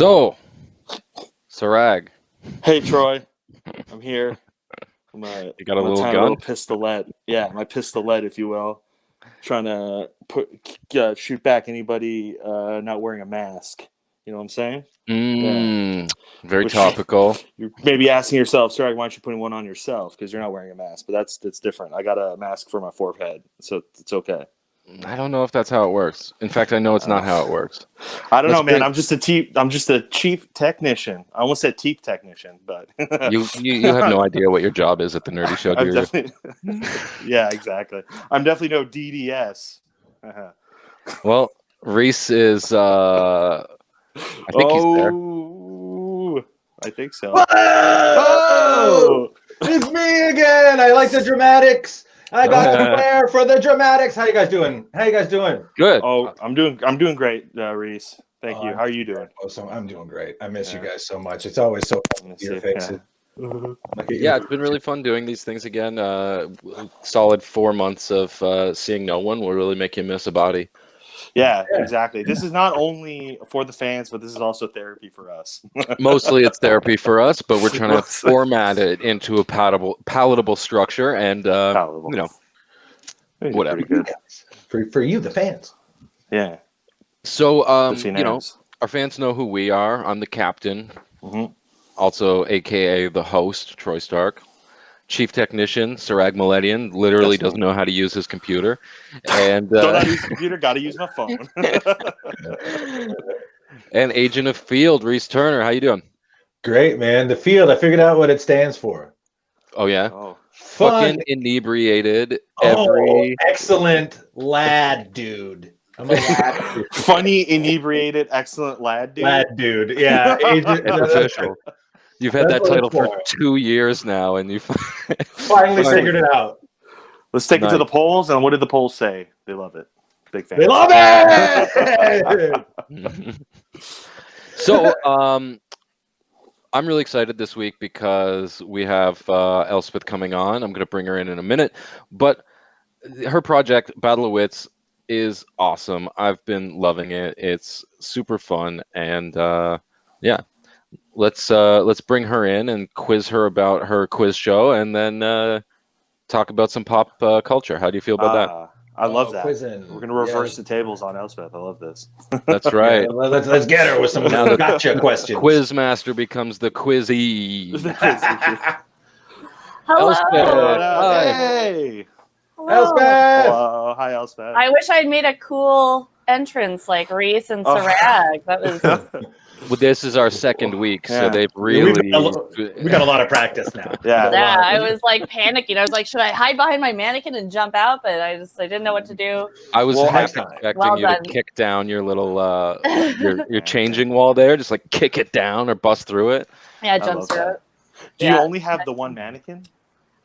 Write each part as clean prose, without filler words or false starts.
So, Serag, Hey Troy, I'm here. you got a little tiny gun? little pistolet. Yeah, my pistolet, if you will. Trying to shoot back anybody not wearing a mask. You know what I'm saying? Very Which- topical. You're maybe asking yourself, Serag, why aren't you putting one on yourself? Because you're not wearing a mask. But that's different. I got a mask for my forehead, so it's okay. I don't know if that's how it works. In fact, I know it's not how it works. I don't Let's know, man. bring- I'm just a chief technician. I almost said teeth technician, but You have no idea what your job is at the Nerdy Show, do I'm you? definitely, yeah, exactly. I'm definitely no DDS. Well, Reese is. I think he's there. I think so. Whoa! Oh! It's me again. I like the dramatics. I got the flair for the dramatics. How you guys doing? Good. Oh, I'm doing great, Reese. Thank you. How are you doing? Awesome. I'm doing great. I miss you guys so much. It's always so fun to see your faces. Yeah, it's been really fun doing these things again. Solid 4 months of seeing no one will really make you miss a body. Yeah, exactly. This is not only for the fans, but this is also therapy for us. Mostly it's therapy for us, but we're trying to format it into a palatable structure and, Palatable. you know, Pretty whatever. good. For you, the fans. Yeah. So, The you know, finance. our fans know who we are. I'm the captain, Mhm. also AKA the host, Troy Stark. Chief technician, Serag Meletian, literally That's doesn't know how to use his computer. And Don't know how to use the computer, got to use my phone. and agent of field, Reese Turner. How you doing? Great, man. The field. I figured out what it stands for. Oh yeah, Oh. Fun. fucking inebriated Oh, every. excellent lad, dude. I'm a lad dude. Funny, inebriated, excellent lad, dude. Lad, dude. Yeah. Agent, It's official. You've had that That's what title it's for for. 2 years now, and you Finally figured it out. Let's take it Nice. to the polls. And what did the polls say? They love it. Big fan. They love it. So, I'm really excited this week because we have Elspeth coming on. I'm going to bring her in a minute, but her project, Battle of Wits, is awesome. I've been loving it. It's super fun, and yeah, let's bring her in and quiz her about her quiz show, and then talk about some pop culture. How do you feel about that? I love that. Quizzing. We're gonna reverse the tables on Elspeth. I love this. That's right. Yeah, let's get her with some Now the gotcha questions. Quiz master becomes the quizzy. Hello. Elspeth. Hi. Hey. Hello. Elspeth. Hello. Hi, Elspeth. I wish I'd made a cool entrance like Reese and Oh. Serag. That was Well, this is our second week, so Yeah. they've We really. got a lot of practice now. Yeah. yeah. wow. I was like panicking. I was like, should I hide behind my mannequin and jump out? But I didn't know what to do. I was Well, half next time. expecting Well you done. to kick down your little your changing wall there, just like kick it down or bust through it. Yeah, love jump through that. it. Do you Yeah. only have the one mannequin?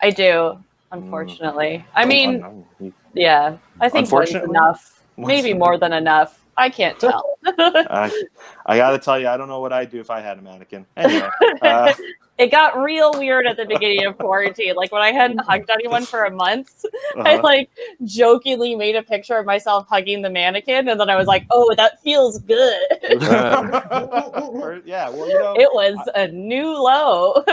I do, unfortunately. I mean, Oh, yeah. I think one's Unfortunately? enough. Maybe more than enough. I can't tell. I gotta tell you, I don't know what I'd do if I had a mannequin. Anyway, It got real weird at the beginning of quarantine. Like when I hadn't hugged anyone for a month, I like jokingly made a picture of myself hugging the mannequin, and then I was like, "Oh, that feels good." yeah, well, you know, It was a new low.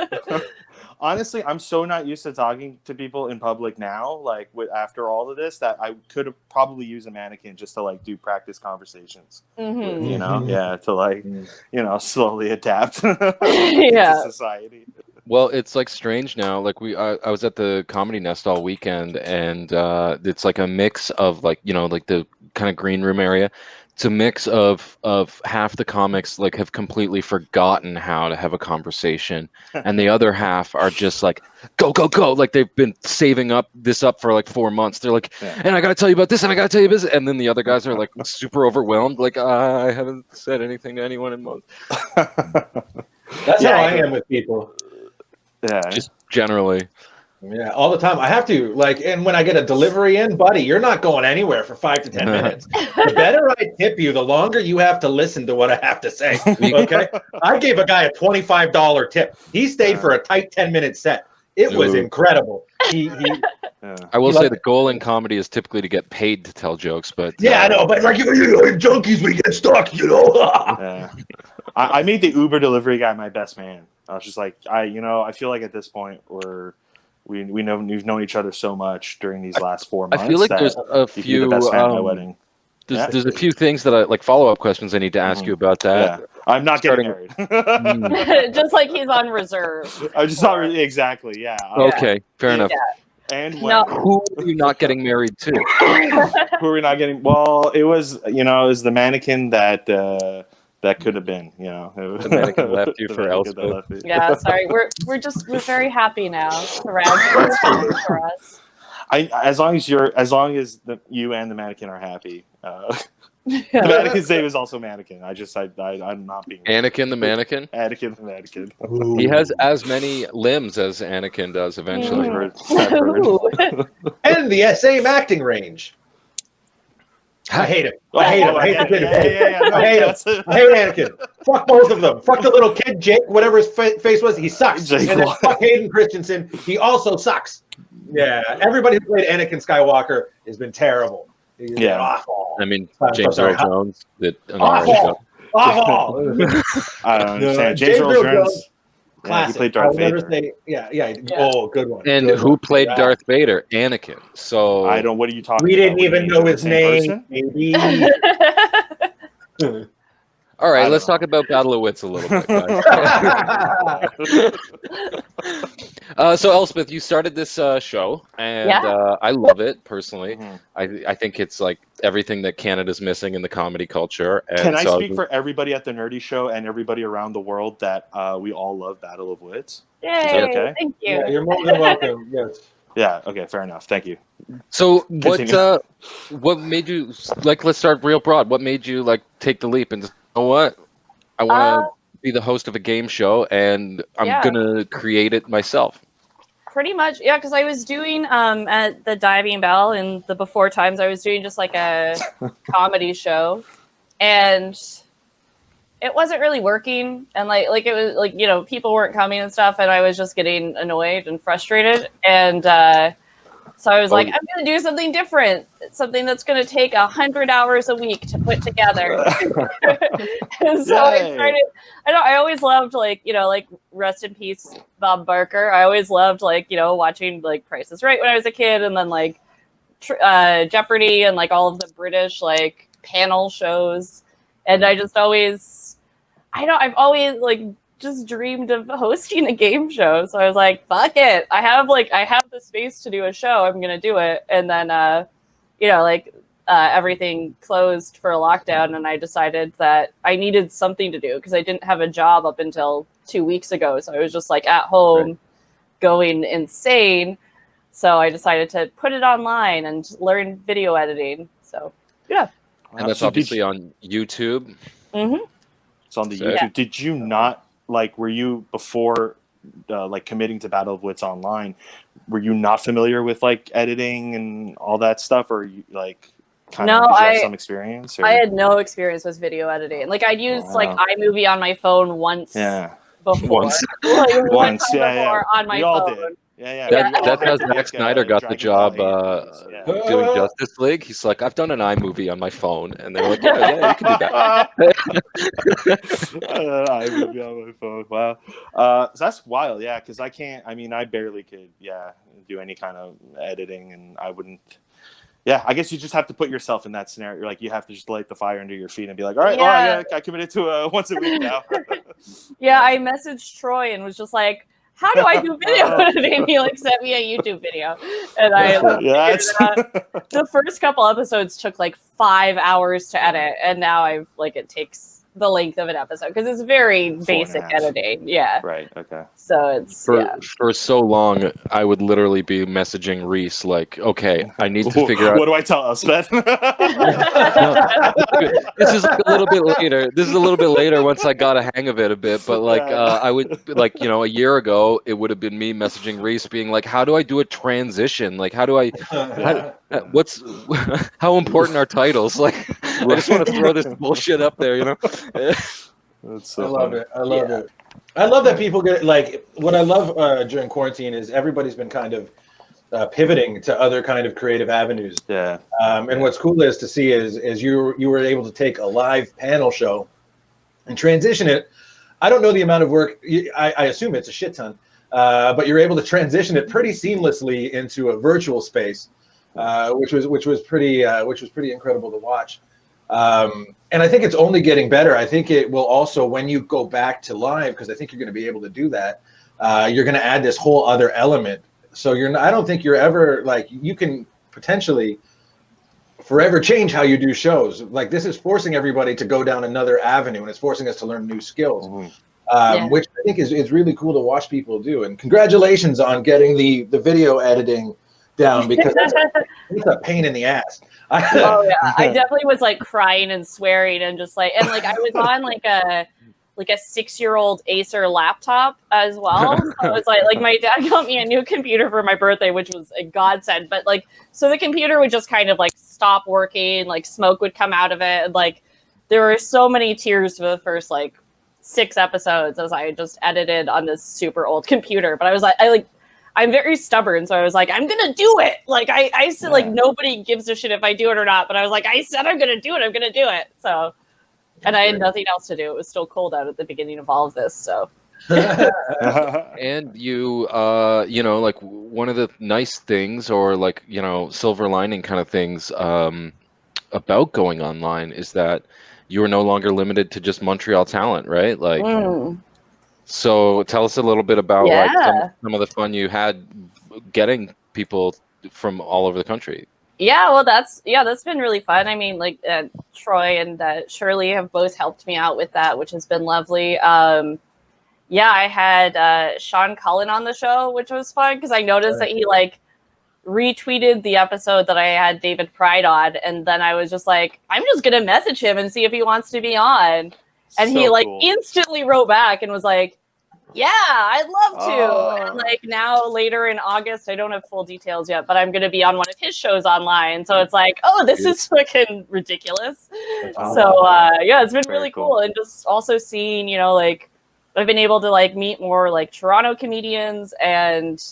honestly, I'm so not used to talking to people in public now. Like after all of this, that I could have probably used a mannequin just to like do practice conversations. Mhm. You know, yeah, to like Mhm. slowly adapt Yeah. to society. Well, it's like strange now. Like I was at the Comedy Nest all weekend, and it's like a mix of like like the kind of green room area. It's a mix of half the comics like have completely forgotten how to have a conversation, and the other half are just like go go go, like they've been saving up for like 4 months. They're like, and I got to tell you about this, and I got to tell you this, and then the other guys are like super overwhelmed, like I haven't said anything to anyone in months. That's how I am with people. Yeah, Just generally. Yeah, all the time. I have to and when I get a delivery in, buddy, you're not going anywhere for 5 to 10 minutes. The better I tip you, the longer you have to listen to what I have to say. Okay, I gave a guy a $25 tip. He stayed for a tight 10-minute set. It was Ooh. incredible. I will You say like the goal in comedy is typically to get paid to tell jokes, but Yeah, I know, but like junkies, we get stuck, yeah. I made the Uber delivery guy my best man. I was just like, I feel like at this point we've known each other so much during these last 4 months. I feel like there's a you could be the best few man at my wedding. there's a few things that I like follow-up questions I need to ask you about that. Yeah. I'm not getting married. Just like he's on reserve. I'm just not really exactly. Yeah. Okay, fair enough. Yeah. And when, No. Who are you not getting married to? who are we not getting? Well, it was the mannequin that could have been. The mannequin left you for Elspeth. Yeah, sorry. We're very happy now. Serag is happy for us. As long as you and the mannequin are happy. The mannequin's name is also Mannequin. I'm not being Anakin the mannequin. Anakin the mannequin. He has as many limbs as Anakin does eventually. I've heard. And the same acting range. I hate him. I hate him. I hate the kid. No, I hate him. I hate Anakin. Fuck both of them. Fuck the little kid, Jake, whatever his face was. He sucks. Jake, and then fuck Hayden Christensen. He also sucks. Yeah. Everybody who played Anakin Skywalker has been terrible. He's been awful. I mean, James Earl Jones did an awful. Awful. I don't understand. James Earl Jones. Classic. He played Darth Vader. Yeah. Oh, good one. And good who one. played Darth Vader? Anakin. So I don't. What are you talking? We about? didn't even know his name. Maybe. All right, let's talk about Battle of Wits a little bit, guys. So, Elspeth, you started this show, and I love it personally. Mm-hmm. I think it's like everything that Canada's missing in the comedy culture. And Can I speak for everybody at the Nerdy Show and everybody around the world that we all love Battle of Wits? Yay! Okay? Thank you. Yeah, you're more than welcome. Yes. Yeah. Okay. Fair enough. Thank you. So what made you like? Let's start real broad. What made you like take the leap and just, you know what? I want to be the host of a game show, and I'm gonna create it myself. Pretty much, yeah. Because I was doing at the Diving Bell in the before times, I was doing just like a comedy show, and it wasn't really working. And like it was like people weren't coming and stuff, and I was just getting annoyed and frustrated. And so I was like, I'm going to do something different, something that's going to take 100 hours a week to put together. And so I started. I always loved like rest in peace Bob Barker. I always loved watching like Price is Right when I was a kid, and then like Jeopardy and like all of the British like panel shows. And I just always, I've always like just dreamed of hosting a game show. So I was like, fuck it. I have the space to do a show. I'm going to do it. And then, everything closed for a lockdown. And I decided that I needed something to do because I didn't have a job up until 2 weeks ago. So I was just like at home going insane. So I decided to put it online and learn video editing. So, yeah. And that's obviously on YouTube. Mm-hmm. It's on the YouTube. Yeah. Did you not were you before committing to Battle of Wits online? Were you not familiar with like editing and all that stuff, or you like did you have some experience? Or? I had no experience with video editing. Like I'd used iMovie on my phone once. Yeah. Before. Once. On my we phone. all did. Yeah. That's how Zack Snyder got the job doing Justice League. He's like, I've done an iMovie on my phone, and they're like, yeah, you can do that. iMovie on my phone. Wow, so that's wild. Yeah, because I can't. I mean, I barely could. Do any kind of editing, and I wouldn't. Yeah, I guess you just have to put yourself in that scenario. You're like, you have to just light the fire under your feet and be like, all right, I committed to once a week now. I messaged Troy and was just like, how do I do video editing? He sent me a YouTube video, and I the first couple episodes took 5 hours to edit, and now it takes the length of an episode because it's very basic editing. Yeah. Right. Okay. So it's for so long, I would literally be messaging Reese like, okay, I need to figure out. What do I tell Elspeth? This is a little bit later. This is a little bit later once I got a hang of it a bit. But I would a year ago, it would have been me messaging Reese being like, how do I do a transition? Like, how do I? How important are titles? Like, I just want to throw this bullshit up there, That's so I love it. I love it. I love that people get what I love during quarantine is everybody's been kind of pivoting to other kind of creative avenues. Yeah. And what's cool is to see is you were able to take a live panel show and transition it. I don't know the amount of work. I assume it's a shit ton, but you're able to transition it pretty seamlessly into a virtual space, which was pretty incredible to watch. And I think it's only getting better. I think it will also, when you go back to live, because I think you're going to be able to do that, you're going to add this whole other element. So I don't think you're ever like, you can potentially forever change how you do shows. Like, this is forcing everybody to go down another avenue, and it's forcing us to learn new skills, which I think is really cool to watch people do. And congratulations on getting the video editing down, because it's a pain in the ass. Oh yeah, I definitely was like crying and swearing and just like, and like I was on like a 6-year-old Acer laptop as well. So it was like my dad got me a new computer for my birthday, which was a godsend. But like, so the computer would just kind of like stop working, like smoke would come out of it, and like there were so many tears for the first like 6 episodes as I just edited on this super old computer. But I was like, I'm very stubborn, so I was like, I'm gonna do it. Like I said, like nobody gives a shit if I do it or not. But I was like, I said I'm gonna do it. I'm gonna do it. So, and I had nothing else to do. It was still cold out at the beginning of all of this. So, and you know, like one of the nice things, or like, you know, silver lining kind of things about going online is that you are no longer limited to just Montreal talent, right? Like. So tell us a little bit about like some of the fun you had getting people from all over the country. Yeah, well, that's been really fun. I mean, like Troy and Shirley have both helped me out with that, which has been lovely. I had Sean Cullen on the show, which was fun because I noticed that he like retweeted the episode that I had David Pride on, and then I was just like, I'm just gonna message him and see if he wants to be on. And he like instantly wrote back and was like, yeah, I'd love to. And like now later in August, I don't have full details yet, but I'm going to be on one of his shows online. So it's like, oh, this is fucking ridiculous. So it's been really cool. And just also seeing, you know, like I've been able to like meet more like Toronto comedians, and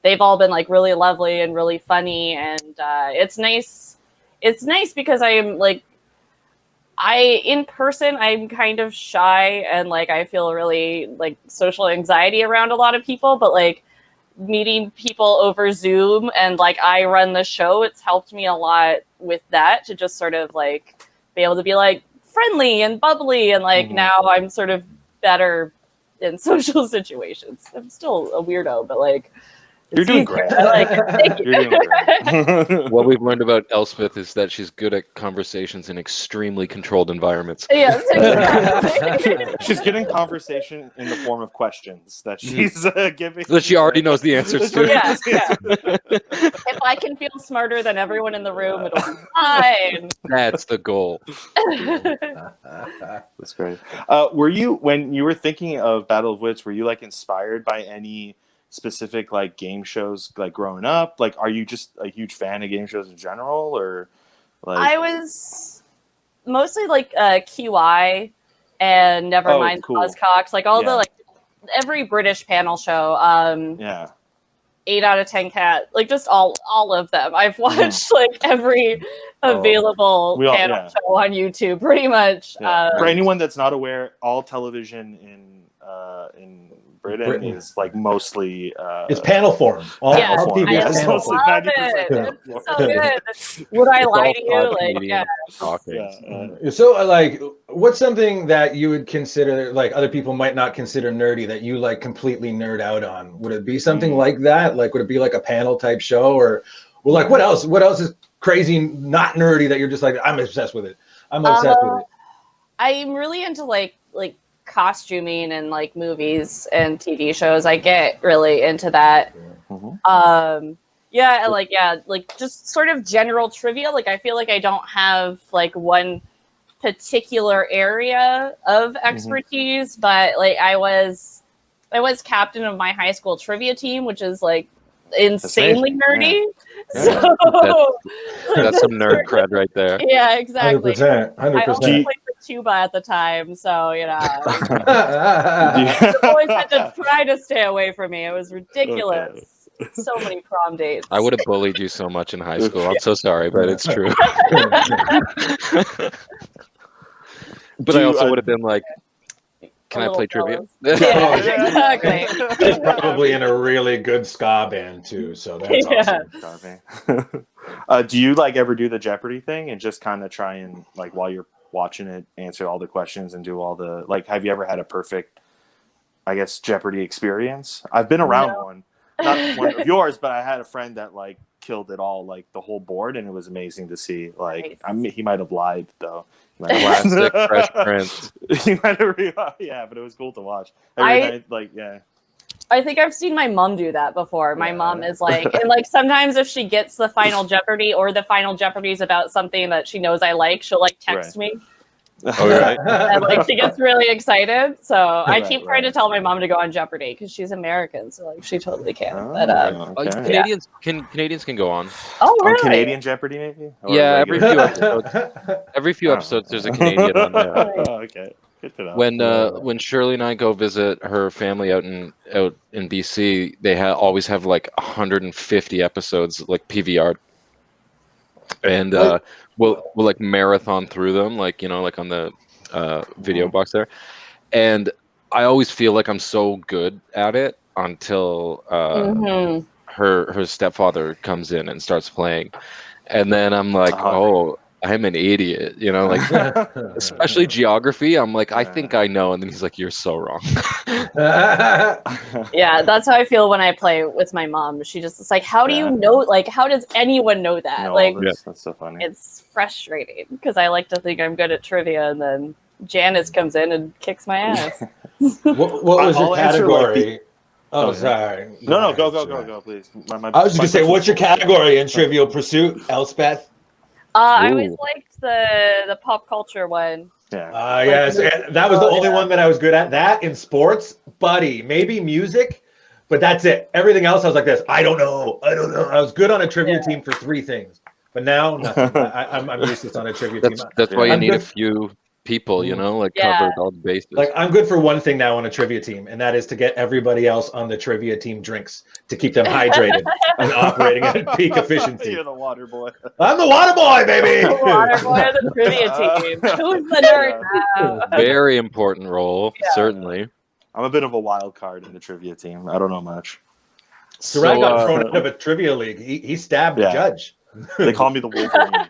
they've all been like really lovely and really funny. And it's nice. It's nice because I am like, in person, I'm kind of shy and like I feel really like social anxiety around a lot of people, but like meeting people over Zoom and like I run the show, it's helped me a lot with that, to just sort of like be able to be like friendly and bubbly, and like now I'm sort of better in social situations. I'm still a weirdo, but like you're doing great. Thank you. You're doing great. What we've learned about Elspeth is that she's good at conversations in extremely controlled environments. Yes, exactly. She's getting conversation in the form of questions that she's giving. That she already knows the answers to. Yeah. If I can feel smarter than everyone in the room, it'll be fine. That's the goal. That's great. Were you, when you were thinking of Battle of Wits, were you like inspired by any specific like game shows like growing up? Like, are you just a huge fan of game shows in general, or like? I was mostly like QI and Nevermind Buzzcocks, like all the like every British panel show. 8 out of 10 Cat, like just all of them. I've watched like every available panel show on YouTube, pretty much. For anyone that's not aware, all television in Britain is like mostly it's panel form. All TV is panel form. It's so good. Would I lie to you? Like, So like, what's something that you would consider like other people might not consider nerdy that you like completely nerd out on? Would it be something like that? Like, would it be like a panel type show, or well, like what else is crazy not nerdy that you're just like, I'm obsessed with it. I'm obsessed with it. I'm really into like costuming and like movies and TV shows. I get really into that. Like just sort of general trivia. Like I feel like I don't have like one particular area of expertise, but like I was captain of my high school trivia team, which is like insanely nerdy. So that's some nerd cred right there. Yeah, exactly. 100%. I also played for tuba at the time, so you know, the boys had to try to stay away from me. It was ridiculous. So many prom dates. I would have bullied you so much in high school. I'm so sorry, but it's true. But I also would have been like, Can I little play trivia? fellas. Yeah, exactly. He's probably in a really good ska band too, so that's Yeah. awesome. Do you like ever do the Jeopardy thing and just kind of try and like while you're watching it, answer all the questions and do all the like? Have you ever had a perfect, I guess, Jeopardy experience? I've been around one, not one of yours, but I had a friend that like killed it all, like the whole board, and it was amazing to see. Like, he might have lied though. Classic Fresh Prince. He might have, yeah, but it was cool to watch. Every night, like, yeah. I think I've seen my mom do that before. My mom is like, and like sometimes if she gets the Final Jeopardy or the Final Jeopardy is about something that she knows I like, she'll like text me. Oh, right. And like she gets really excited. So I keep trying to tell my mom to go on Jeopardy because she's American, so like she totally can. But Canadians can go on. Oh, really? On Canadian Jeopardy, maybe? Or yeah, every few episodes. Every few episodes, there's a Canadian on there. Oh, okay. Good to know. When Shirley and I go visit her family out in BC, they always have like 150 episodes like PVR, and we'll like marathon through them, like like on the video box there, and I always feel like I'm so good at it until her stepfather comes in and starts playing, and then I'm like, oh, I'm an idiot, like especially geography. I'm like, I think I know, and then he's like, you're so wrong. Yeah, that's how I feel when I play with my mom. She just it's like, how do you know? Like, how does anyone know that? That's so funny. It's frustrating because I like to think I'm good at trivia, and then Janice comes in and kicks my ass. What was your category? Sorry. No, go, please. I was just gonna say, what's your category in Trivial Pursuit, Elspeth? I always liked the pop culture one. Yeah. Yes, and that was the only one that I was good at. That in sports, buddy, maybe music, but that's it. Everything else, I was like this. I don't know. I was good on a trivia team for 3 things, but now nothing. I'm useless on a trivia team. That's why you need a few people, covered all the bases. Like I'm good for one thing now on a trivia team, and that is to get everybody else on the trivia team drinks to keep them hydrated and operating at peak efficiency. You're the water boy. I'm the water boy, baby. The water boy of the trivia team. Who's the nerd now? Very important role, certainly. I'm a bit of a wild card in the trivia team. I don't know much. Serag got thrown out of a trivia league. He stabbed the judge. They call me the Wolverine.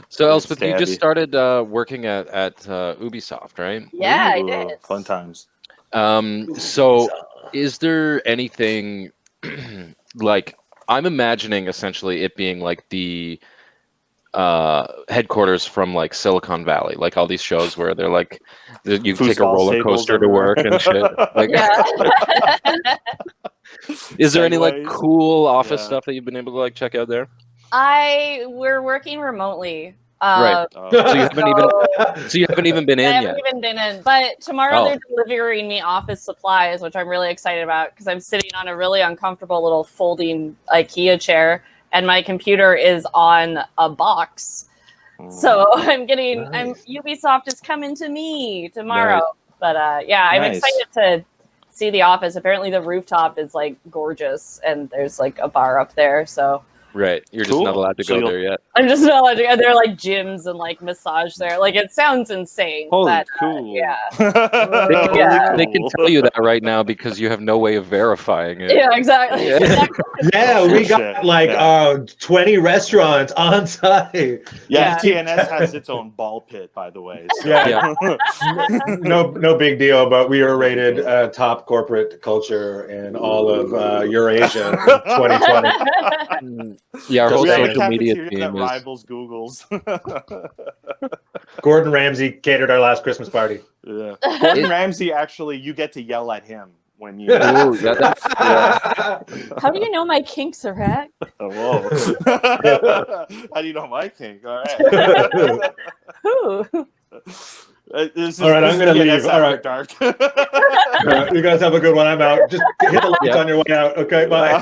So Elspeth, you just started working at Ubisoft, right? Yeah, I did. Fun times. So is there anything like I'm imagining essentially it being like the headquarters from like Silicon Valley, like all these shows where they're like you take a roller coaster to work and shit. Like, is there any like cool office stuff that you've been able to like check out there? We're working remotely. Right. So you haven't even been in yet. I haven't even been in, but tomorrow they're delivering me office supplies, which I'm really excited about because I'm sitting on a really uncomfortable little folding IKEA chair, and my computer is on a box. So Ubisoft is coming to me tomorrow. Nice. But I'm excited to see the office. Apparently the rooftop is like gorgeous, and there's like a bar up there. So. Right, you're just not allowed to go there yet. I'm just not allowed to go. There are like gyms and like massage there. Like it sounds insane. Holy but, cool. They can tell you that right now because you have no way of verifying it. Yeah, exactly. We got like 20 restaurants on site. Yeah, TNS has its own ball pit, by the way. So. No big deal, but we are rated top corporate culture in all of Eurasia in 2020. Yeah, our whole social media team that rivals Google's. Gordon Ramsay catered our last Christmas party. Yeah. Gordon Ramsay, actually, you get to yell at him when you. How do you know my kinks, Serag? Whoa. How do you know my kink? All right. Who? All right, I'm going to leave. All right. Dark. You guys have a good one. I'm out. Just hit the lights on your way out. Okay, bye.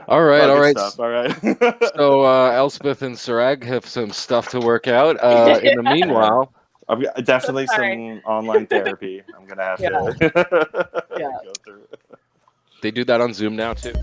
All right. Stuff. All right. So Elspeth and Serag have some stuff to work out. In the meanwhile, I've got definitely some online therapy. I'm going to have to go through. They do that on Zoom now too.